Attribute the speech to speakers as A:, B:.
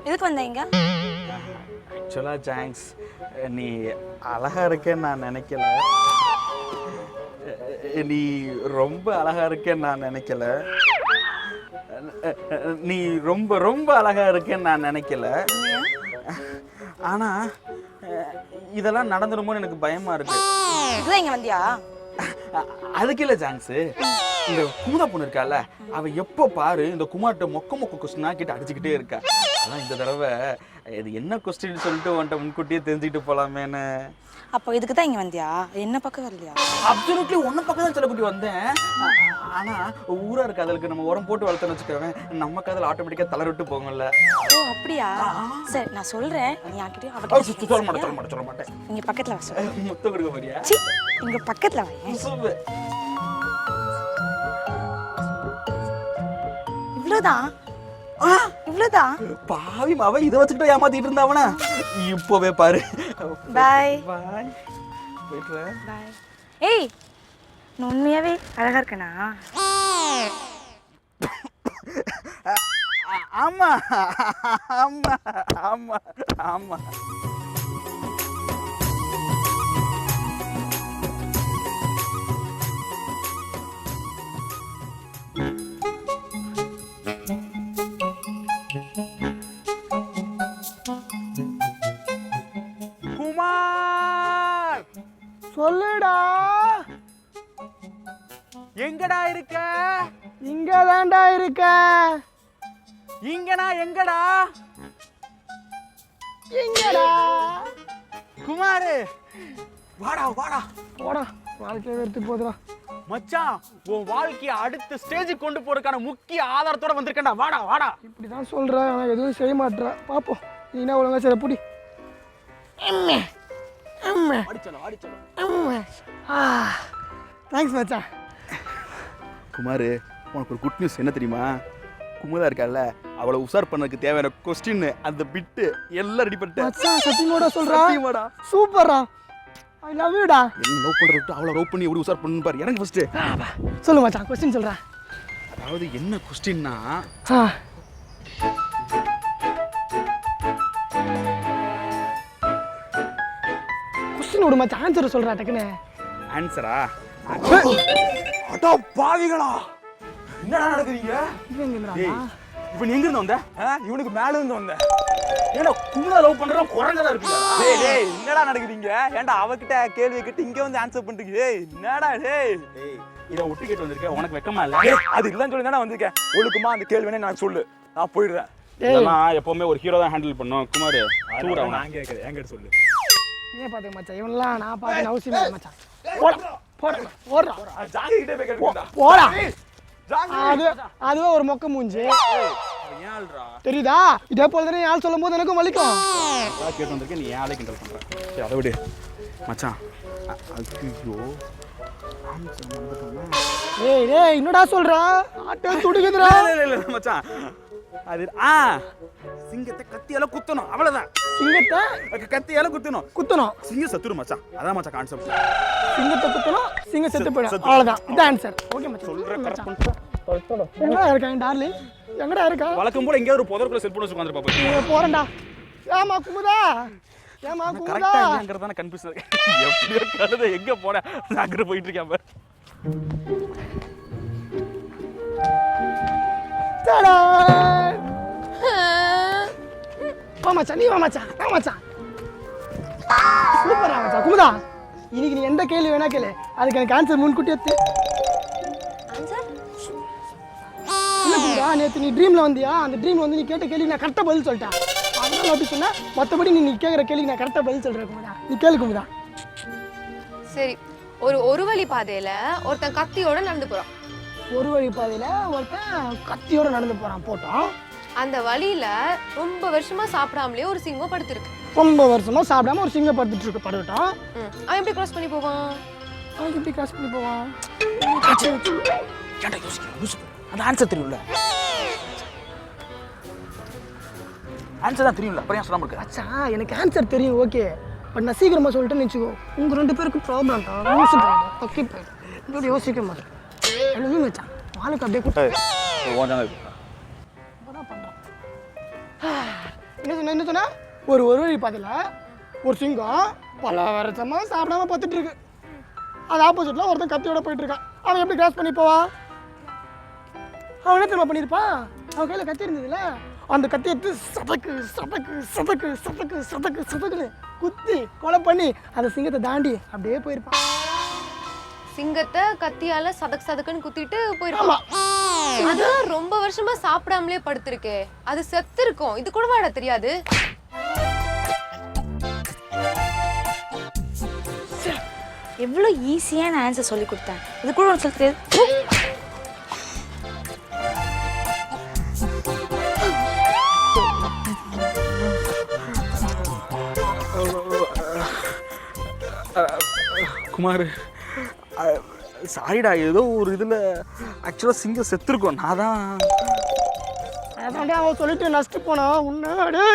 A: எதுக்கு வந்தீங்க?
B: ஆக்சுவலா ஜாங்ஸ், நீ அழகா இருக்கேன்னு நான் நினைக்கல. நீ ரொம்ப அழகா இருக்கேன்னு நான் நினைக்கல. நீ ரொம்ப ரொம்ப அழகா இருக்கேன்னு நான் நினைக்கல. ஆனா இதெல்லாம் நடந்துருமோன்னு எனக்கு பயமா இருக்கு.
A: இதுதான் இங்க வந்தியா?
B: அதுக்கு இல்ல ஜாங்ஸ், இந்த குமுதா பொண்ணு இருக்கால, அவ எப்போ பாரு இந்த குமார்ட்ட மொக்க கொஸ்டினா கேட்டு அடிச்சுக்கிட்டே இருக்கா. அதான் இந்த தடவை இது என்ன கொஸ்டின் சொல்லிட்டு உன்ட்ட முன்கூட்டியே தெரிஞ்சுக்கிட்டு போலாமேன்னு.
A: அப்போ இதுக்கு தான் இங்க வந்தியா? என்ன பக்கம் வரலையா?
B: அப்சல்யூட்லி ஒன்ன பக்கம் தான் செல்லக்குட்டி வந்தேன். ஆனா ஊரா இருக்க காதலுக்கு நம்ம உரம் போட்டு வளர்த்தோன்னு வச்சுக்கவேன், நம்ம காதல் ஆட்டோமேட்டிக்கா தளர விட்டு போங்கல்ல.
A: ஓ அப்படியா? சரி நான் சொல்றேன், நீ யார்கிட்டயும்
B: சொல்ல மாட்டேன்.
A: இங்க பக்கத்துல வா. சொல்லு.
B: முத்தம் கொடுக்க போறியா?
A: சி, இங்க பக்கத்துல வா. இவ்வளவுதான்? இவ்வளவுதான்?
B: பாவி மாவ இதை வச்சுக்கிட்டு ஏமாத்திட்டு இருந்தாவனா? இப்போவே பாரு.
A: பாய்
B: பாய். போயிட்டுறேன்.
A: பாய். ஏய், நான் உண்மையாவே அழகா இருக்கேனா?
B: ஆமா ஆமா ஆமா ஆமா. குமார்,
C: சொல்லுடா.
B: எங்கடா இருக்க?
C: இங்க தான்டா இருக்க.
B: இங்கனா எங்கடா?
C: எங்கடா?
B: குமார், வாடா வாடா
C: போடா, வாழ்க்கையை வெறுத்து போதுடா.
B: மச்சான், உன் வாழ்க்கையை அடுத்த ஸ்டேஜுக்கு கொண்டு போறதுக்கான முக்கிய ஆதாரத்தோட வந்திருக்கேன்டா. வாடா வாடா.
C: இப்படிதான் சொல்ற, ஆனா எதுவும் செய்ய மாட்டேற. பாப்போம் நீ என்ன ஒழுங்கா சரி புடி. தேங்க்ஸ் மச்சான்.
B: குமார், உனக்கு ஒரு குட் நியூஸ் என்ன தெரியுமா? குமுதா இருக்கால, அவளை உசார் பண்ணதுக்கு தேவையான கொஸ்டின், அந்த பிட்டு எல்லாம் ரெடி பண்ணிட்டேன்.
C: மச்சான் சத்தியமோட சொல்றா?
B: சத்தியமாடா.
C: சூப்பர்ரா. ஐ லவ் யூ டா.
B: என்ன லவ் பண்றது, அவளை லவ் பண்ணி எப்படி உசார் பண்ணு பாரு. எனக்கு ஃபர்ஸ்ட்
C: சொல்லு மச்சான், கொஸ்டின் சொல்றா.
B: அதாவது என்ன கொஸ்டின்னா,
C: கொஸ்டின் விடு மச்சான், ஆன்சர் சொல்றா டக்குனே.
B: ஆன்சரா? அடா பாவிகளா, என்னடா நடக்குறீங்க?
C: இவங்கடா.
B: இப்போ நீ எங்க இருந்து வந்த? இவனுக்கு மேல இருந்து வந்த. ஏடா குமுதா லவ் பண்றா குறங்கதா இருக்குடா.
D: டேய் என்னடா நடக்குறீங்க? ஏன்டா அவகிட்ட கேள்வி கேட்டு இங்க வந்து ஆன்சர் பண்றீங்க? டேய் என்னடா டேய்?
B: இத ஒட்டி கேட்டு வந்திருக்க, உனக்கு வெக்கமா இல்ல?
D: அது இல்லன்னு சொல்லி தான வந்திருக்கேன். ஒழுக்கமா அந்த கேள்வினே நான் சொல்லு, நான் போயிடுறேன்.
B: இதெல்லாம் எப்பவுமே ஒரு ஹீரோ தான் ஹேண்டில் பண்ணும். குமார் தூரா
D: நான் கேக்குறேன், என்கிட்ட சொல்லு.
C: நீ பாத்துக்க மச்சான், இவன்லாம் நான் பாத்து அவசியம் இல்ல மச்சான். போடா போடா போடா.
D: ஜாங்கி கிட்ட போய் கேட்டுடா.
C: போடா. அதுவே ஒரு மொக்க மூஞ்சி.
B: ஏன்டா
C: தெரியுதா? இதே போல தானே ஆள் சொல்லும்போது எனக்கும் வலிக்கும்.
B: நான் கேட்டு வந்திருக்கேன், நீ ஏன் ஆளை கிண்டல் பண்ற? சரி அதை விடு மச்சான். ஐயோ
C: ஏய் டேய் என்னடா சொல்ற? ஆட்டே துடிக்குதுடா.
B: இல்ல மச்சான், அது சிங்கத்தை கத்தியால குத்தணும், அவ்வளவுதான்.
C: சிங்கத்தை
B: கத்தியால குத்தணும். சிங்கம் செத்துரும் மச்சான், அதான் மச்சான் கான்செப்ட்.
C: சிங்கத்தை குத்தணும், சிங்கம் செத்து போயிடும், அவ்வளவுதான். இது ஆன்சர். ஓகே மச்சான்,
B: சொல்ற கரெக்ட் பண்ணு.
C: எங்கடா இருக்க டார்லிங்? எங்கடா இருக்க?
B: வழக்கம் போல எங்கேயாவது ஒரு புதருக்குள்ள செட் பண்ணி வச்சு உட்கார்ந்து பாப்பா.
C: நீ போறேன்டா. ஏமா குமுதா, ஏமா குமுதா.
B: கரெக்ட்டா எங்கங்கறதான கன்ஃபியூஸ் இருக்கு. எப்படியோ கழுதை எங்க போற, நான் அங்க போயிட்டு இருக்கேன் பாரு.
C: டடா. வா மச்சான், நீ வா மச்சான். வா மச்சான். சூப்பரா மச்சான். குமுதா, இன்னைக்கு நீ எந்த கேள்வி வேணா கேளு, அதுக்கு எனக்கு ஆன்சர் முன்கூட்டியே
A: ஆன்சர்?
C: இல்ல குமுதா, நேத்து நீ ட்ரீம்ல வந்தியா? அந்த ட்ரீம்ல வந்து நீ கேட்ட கேள்வி நான் கரெக்டா பதில் சொல்லிட்டேன். அதனால அப்படி சொன்னா, மத்தபடி நீ கேக்குற கேள்வி நான் கரெக்டா பதில் சொல்றேன் குமுதா. நீ கேளு குமுதா.
E: சரி, ஒரு வழி பாதையில ஒருத்தன் கத்தியோட நடந்து போறான்.
C: ஒரு வழி பாதையில ஒருத்தன் கத்தியோட நடந்து போறான். போட்டோம்.
E: அந்த வழியில ரொம்ப வருஷமா சாப்பிடாமலே ஒரு சிங்கம் படுத்திருக்கு.
C: ரொம்ப வருஷமா சாப்பிடாம ஒரு சிங்கம் படுத்துட்டு இருக்கு. படுட்டோம்.
E: அவன் எப்படி கிராஸ் பண்ணி போவான்?
C: அவன் எப்படி கிராஸ் பண்ணி போவான்?
B: ஏன்டா யோசிக்கிறேன்? அந்த ஆன்சர் தெரியும்ல? ஆன்சர் தான் தெரியும்ல, அப்புறம் ஏன் சொல்லாம இருக்க?
C: அச்சா, எனக்கு ஆன்சர் தெரியும், ஓகே. பட் நான் சீக்கிரமா சொல்லிட்டேன்னு வச்சுக்கோ, உங்க ரெண்டு பேருக்கு ப்ராப்ளம் தான். ஓகே இப்படி யோசிக்க மாட்டேன். எழுதி வச்சான் வாழ்க்கை அப்படியே கூட்ட
B: ஓஞ்சாங்க
C: பண்றான். என்ன சொன்ன ஒரு வழி பாதையில் ஒரு சிங்கம் பல வருஷமாக சாப்பிடாம பார்த்துட்டு இருக்கு. அது ஆப்போசிட்டில் ஒருத்தன் கத்தியோட போயிட்டு இருக்கான். அவன் எப்படி கிராஸ் பண்ணி போவான்? அவன் என்ன தெரியுமா பண்ணியிருப்பான்? அவன் கையில் கத்தி இருந்ததுல, அந்த கத்தி எடுத்து சதக்கு சதக்கு சதக்கு சதக்கு சதக்கு சதக்குன்னு குத்தி கொலை பண்ணி அந்த சிங்கத்தை தாண்டி அப்படியே போயிருப்பான்.
E: சிங்கத்தை கத்தியால சதக் சதக்குன்னு குத்திட்டு போயிருப்பான். அதான் ரொம்ப வருஷமா சாப்பிடாமலே படுத்திருக்கே, அது செத்து இருக்கும். இது கூட வாட தெரியாது.
A: எவ்வளோ ஈஸியான ஆன்சர் சொல்லி கொடுத்தேன், இது கூட ஒன்று சொல்ல தெரியாது.
B: குமார் சாரிடா, ஏதோ ஒரு இதில் ஆக்சுவலாக சிங்கம் செத்துருக்கோம். நான் தான்
C: அதான்டா அவன் சொல்லிட்டு நஷ்டம் போனா உன்னாடே